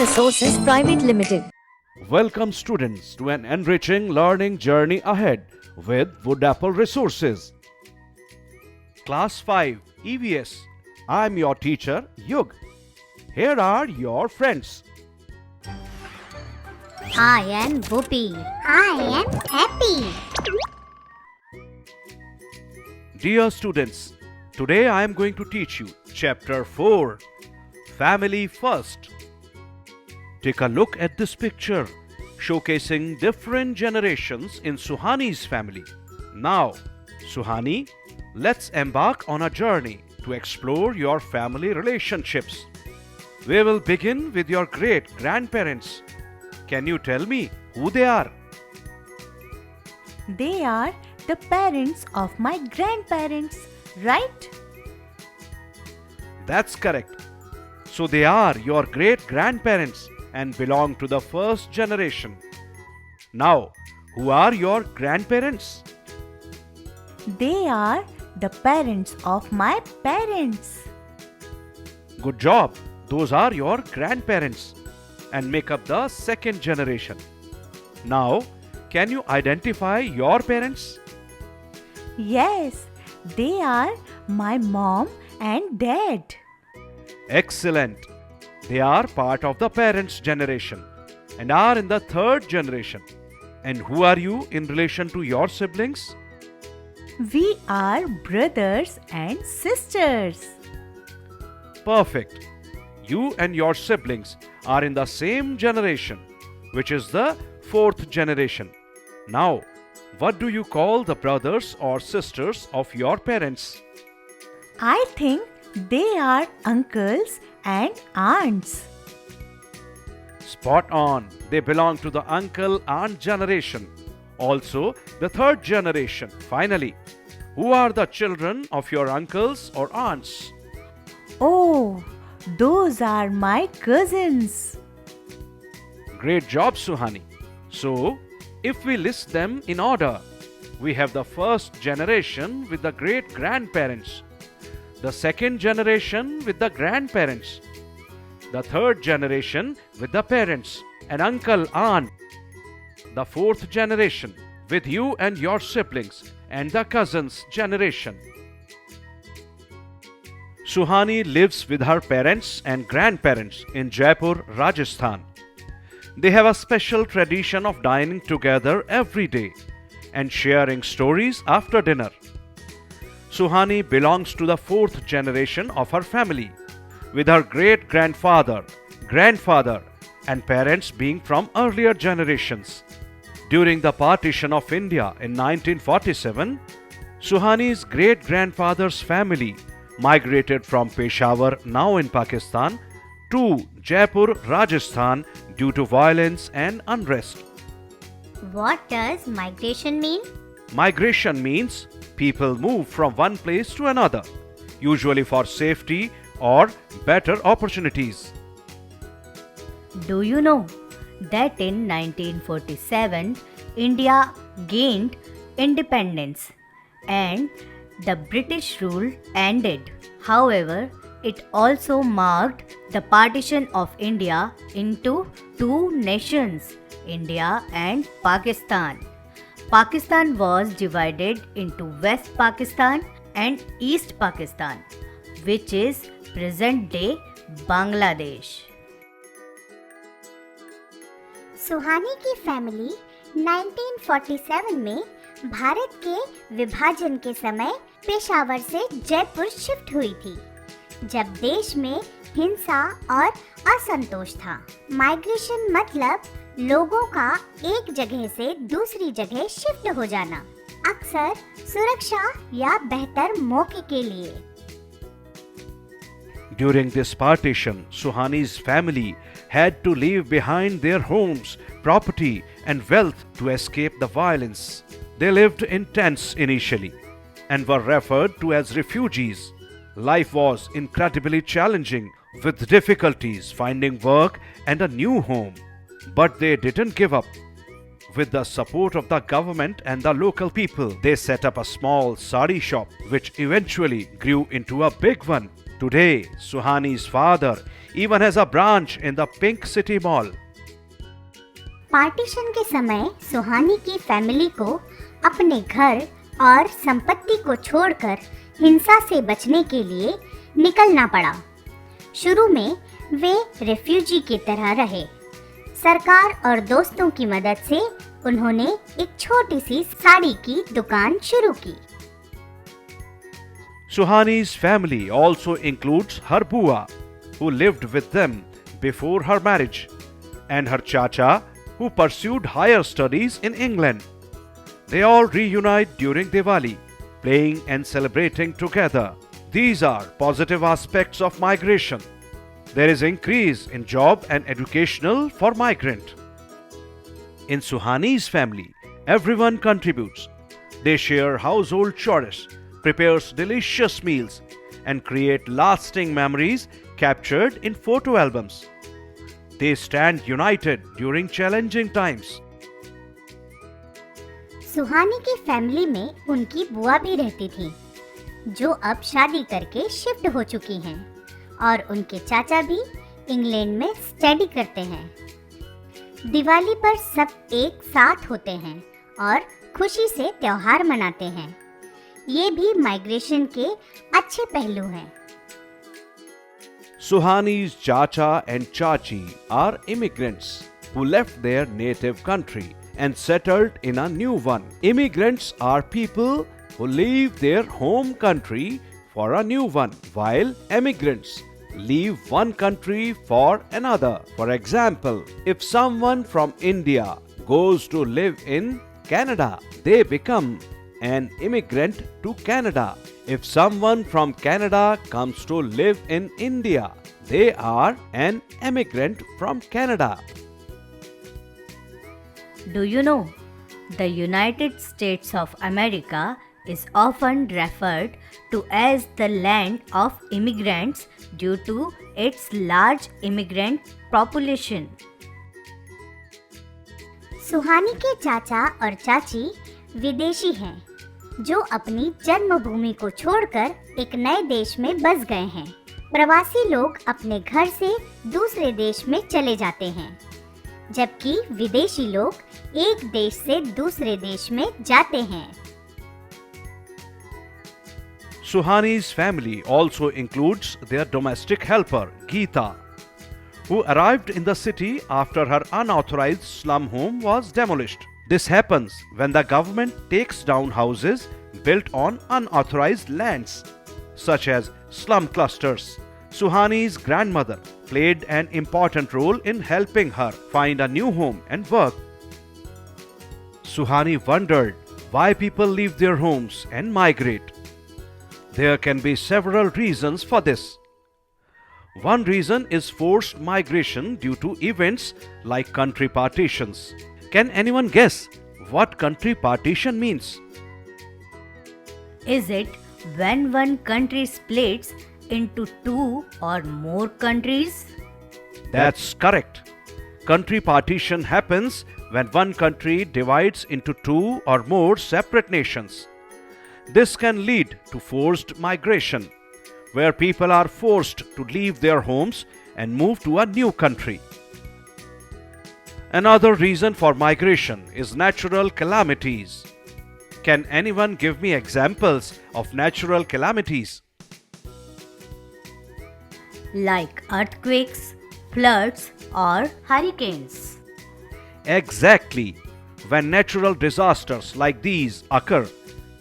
Resources Private Limited. Welcome students to an enriching learning journey ahead with Wood Apple Resources. Class 5 EVS. I am your teacher Yug. Here are your friends. I am Whoopi. I am Happy. Dear students, today I am going to teach you Chapter 4, Family First. Take a look at this picture, showcasing different generations in Suhani's family. Now, Suhani, let's embark on a journey to explore your family relationships. We will begin with your great-grandparents. Can you tell me who they are? They are the parents of my grandparents, right? That's correct. So they are your great-grandparents and belong to the first generation. Now, who are your grandparents? They are the parents of my parents. Good job. Those are your grandparents and make up the second generation. Now, can you identify your parents? Yes, they are my mom and dad. Excellent. They are part of the parents' generation and are in the third generation. And who are you in relation to your siblings? We are brothers and sisters. Perfect. You and your siblings are in the same generation, which is the fourth generation. Now, what do you call the brothers or sisters of your parents? I think they are uncles and aunts. Spot on. They belong to the uncle-aunt generation. Also, the third generation. Finally, who are the children of your uncles or aunts? Oh, those are my cousins. Great job, Suhani. So, if we list them in order, we have the first generation with the great-grandparents, the second generation with the grandparents, the third generation with the parents and uncle, aunt, the fourth generation with you and your siblings, and the cousins generation. Suhani lives with her parents and grandparents in Jaipur, Rajasthan. They have a special tradition of dining together every day and sharing stories after dinner. Suhani belongs to the fourth generation of her family, with her great-grandfather, grandfather, and parents being from earlier generations. During the partition of India in 1947, Suhani's great-grandfather's family migrated from Peshawar, now in Pakistan, to Jaipur, Rajasthan due to violence and unrest. What does migration mean? Migration means people move from one place to another, usually for safety or better opportunities. Do you know that in 1947 India gained independence and the British rule ended? However, it also marked the partition of India into two nations, India and Pakistan. Pakistan was divided into West Pakistan and East Pakistan, which is present-day Bangladesh. सुहानी की family 1947 में भारत के विभाजन के समय पेशावर से Jaipur shift हुई थी, जब देश में हिंसा और असंतोष था। माइग्रेशन मतलब लोगों का एक जगह से दूसरी जगह शिफ्ट हो जाना, अक्सर सुरक्षा या बेहतर मौके के लिए। During this partition, Suhani's family had to leave behind their homes, property, and wealth to escape the violence. They lived in tents initially and were referred to as refugees. Life was incredibly challenging, with difficulties finding work and a new home. But they didn't give up. With the support of the government and the local people, they set up a small sari shop, which eventually grew into a big one. Today, Suhani's father even has a branch in the Pink City Mall. Partition के समय सुहानी की family को अपने घर और संपत्ति को छोड़कर हिंसा से बचने के लिए निकलना पड़ा। शुरू में वे रेफ्यूजी की तरह रहे। सरकार और दोस्तों की मदद से उन्होंने एक छोटी सी साड़ी की दुकान शुरू की। Suhani's family also includes her bua, who lived with them before her marriage, and her chacha, who pursued higher studies in England. They all reunite during Diwali, playing and celebrating together. These are positive aspects of migration. There is increase in job and educational for migrant. In Suhani's family, everyone contributes. They share household chores, prepares delicious meals, and create lasting memories captured in photo albums. They stand united during challenging times. सुहानी की family में उनकी बुआ भी रहती थी, जो अब शादी करके शिफ्ट हो चुकी हैं, और उनके चाचा भी इंग्लैंड में स्टडी करते हैं। दिवाली पर सब एक साथ होते हैं और खुशी से त्योहार मनाते हैं। ये भी माइग्रेशन के अच्छे पहलू हैं। Suhani's Chacha and Chachi are immigrants who left their native country and settled in a new one. Immigrants are people who leave their home country for a new one, while emigrants leave one country for another. For example, if someone from India goes to live in Canada, they become an immigrant to Canada. If someone from Canada comes to live in India, they are an immigrant from Canada. Do you know, the United States of America is often referred to as the land of immigrants due to its large immigrant population. सुहानी के चाचा और चाची विदेशी हैं, जो अपनी जन्मभूमि को छोड़कर एक नए देश में बस गए हैं। प्रवासी लोग अपने घर से दूसरे देश में चले जाते हैं, जबकि विदेशी लोग एक देश से दूसरे देश में जाते हैं। Suhani's family also includes their domestic helper, Geeta, who arrived in the city after her unauthorized slum home was demolished. This happens when the government takes down houses built on unauthorized lands, such as slum clusters. Suhani's grandmother played an important role in helping her find a new home and work. Suhani wondered why people leave their homes and migrate. There can be several reasons for this. One reason is forced migration due to events like country partitions. Can anyone guess what country partition means? Is it when one country splits into two or more countries? That's correct. Country partition happens when one country divides into two or more separate nations. This can lead to forced migration, where people are forced to leave their homes and move to a new country. Another reason for migration is natural calamities. Can anyone give me examples of natural calamities? Like earthquakes, floods, or hurricanes. Exactly. When natural disasters like these occur,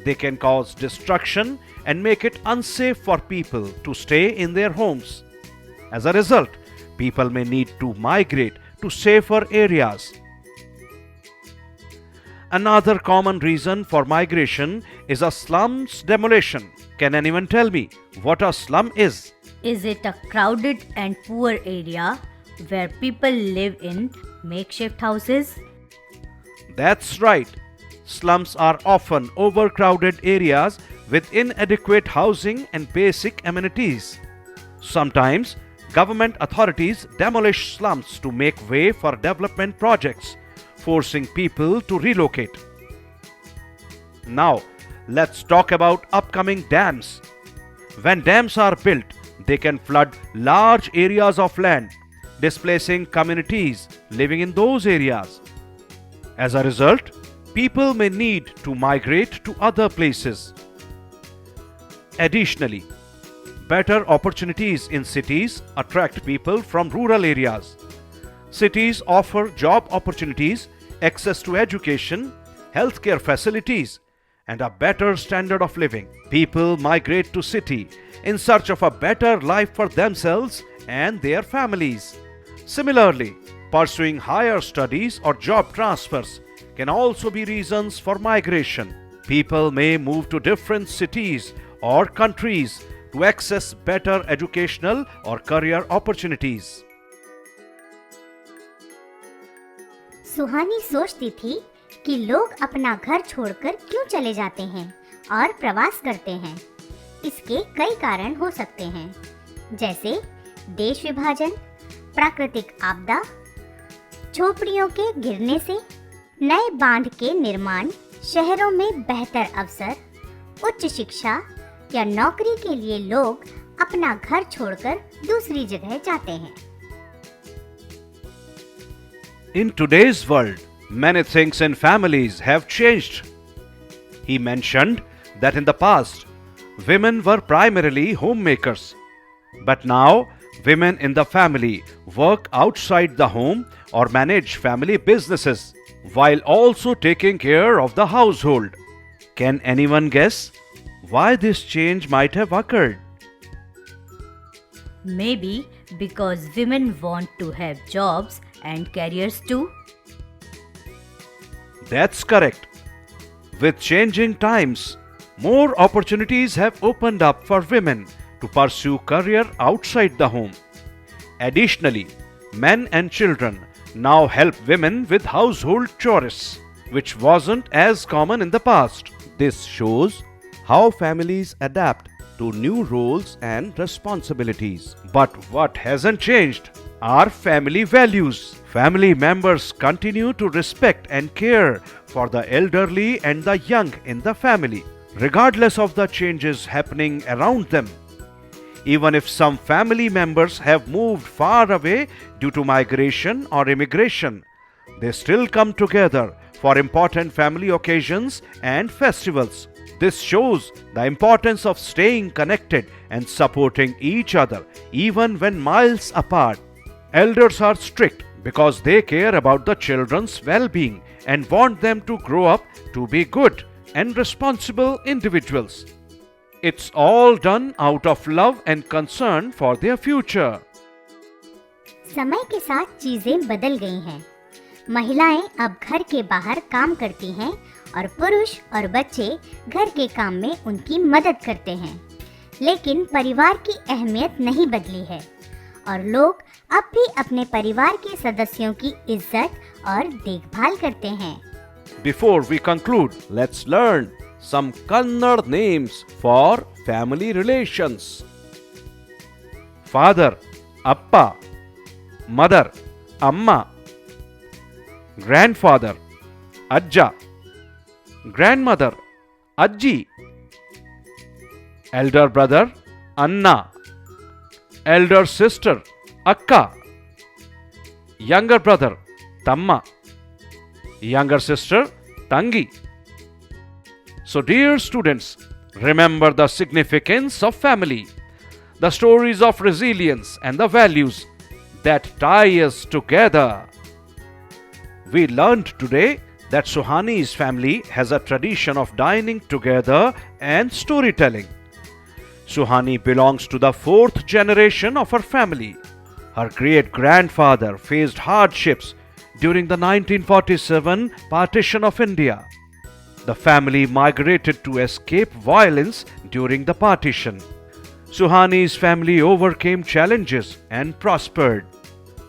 they can cause destruction and make it unsafe for people to stay in their homes. As a result, people may need to migrate to safer areas. Another common reason for migration is a slum's demolition. Can anyone tell me what a slum is? Is it a crowded and poor area where people live in makeshift houses? That's right. Slums are often overcrowded areas with inadequate housing and basic amenities. Sometimes, government authorities demolish slums to make way for development projects, forcing people to relocate. Now, let's talk about upcoming dams. When dams are built, they can flood large areas of land, displacing communities living in those areas. As a result, people may need to migrate to other places. Additionally, better opportunities in cities attract people from rural areas. Cities offer job opportunities, access to education, healthcare facilities, and a better standard of living. People migrate to city in search of a better life for themselves and their families. Similarly, pursuing higher studies or job transfers can also be reasons for migration. People may move to different cities or countries to access better educational or career opportunities. सुहानी सोचती थी कि लोग अपना घर छोड़कर क्यों चले जाते हैं और प्रवास करते हैं। इसके कई कारण हो सकते हैं, जैसे देश विभाजन, प्राकृतिक आपदा, झोपड़ियों के गिरने से, नए बांध के निर्माण, शहरों में बेहतर अवसर, उच्च शिक्षा या नौकरी के लिए लोग अपना घर छोड़कर दूसरी जगह जाते हैं। In today's world, many things in families have changed. He mentioned that in the past, women were primarily homemakers. But now, women in the family work outside the home or manage family businesses while also taking care of the household. Can anyone guess why this change might have occurred? Maybe because women want to have jobs and careers too. That's correct. With changing times, more opportunities have opened up for women to pursue career outside the home. Additionally, men and children now help women with household chores, which wasn't as common in the past. This shows how families adapt to new roles and responsibilities. But what hasn't changed are family values. Family members continue to respect and care for the elderly and the young in the family, regardless of the changes happening around them. Even if some family members have moved far away due to migration or immigration, they still come together for important family occasions and festivals. This shows the importance of staying connected and supporting each other even when miles apart. Elders are strict because they care about the children's well-being and want them to grow up to be good and responsible individuals. It's all done out of love and concern for their future. समय के साथ चीजें बदल गई हैं। महिलाएं अब घर के बाहर काम करती हैं और पुरुष और बच्चे घर के काम में उनकी मदद करते हैं। लेकिन परिवार की अहमियत नहीं बदली है और लोग अब भी अपने परिवार के सदस्यों की इज्जत और देखभाल करते हैं। Before we conclude, let's learn some Kannada names for family relations. Father, Appa. Mother, Amma. Grandfather, Ajja. Grandmother, Ajji. Elder brother, Anna. Elder sister, Akka. Younger brother, Tamma. Younger sister, Tangi. So dear students, remember the significance of family, the stories of resilience and the values that tie us together. We learned today that Suhani's family has a tradition of dining together and storytelling. Suhani belongs to the fourth generation of her family. Her great-grandfather faced hardships during the 1947 partition of India. The family migrated to escape violence during the partition. Suhani's family overcame challenges and prospered.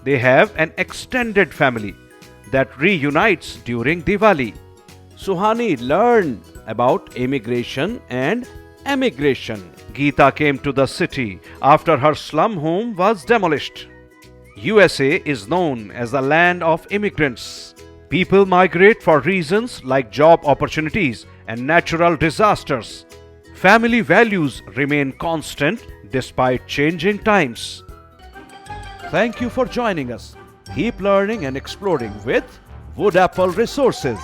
They have an extended family that reunites during Diwali. Suhani learned about immigration and emigration. Geeta came to the city after her slum home was demolished. USA is known as the land of immigrants. People migrate for reasons like job opportunities and natural disasters. Family values remain constant despite changing times. Thank you for joining us. Keep learning and exploring with Wood Apple Resources.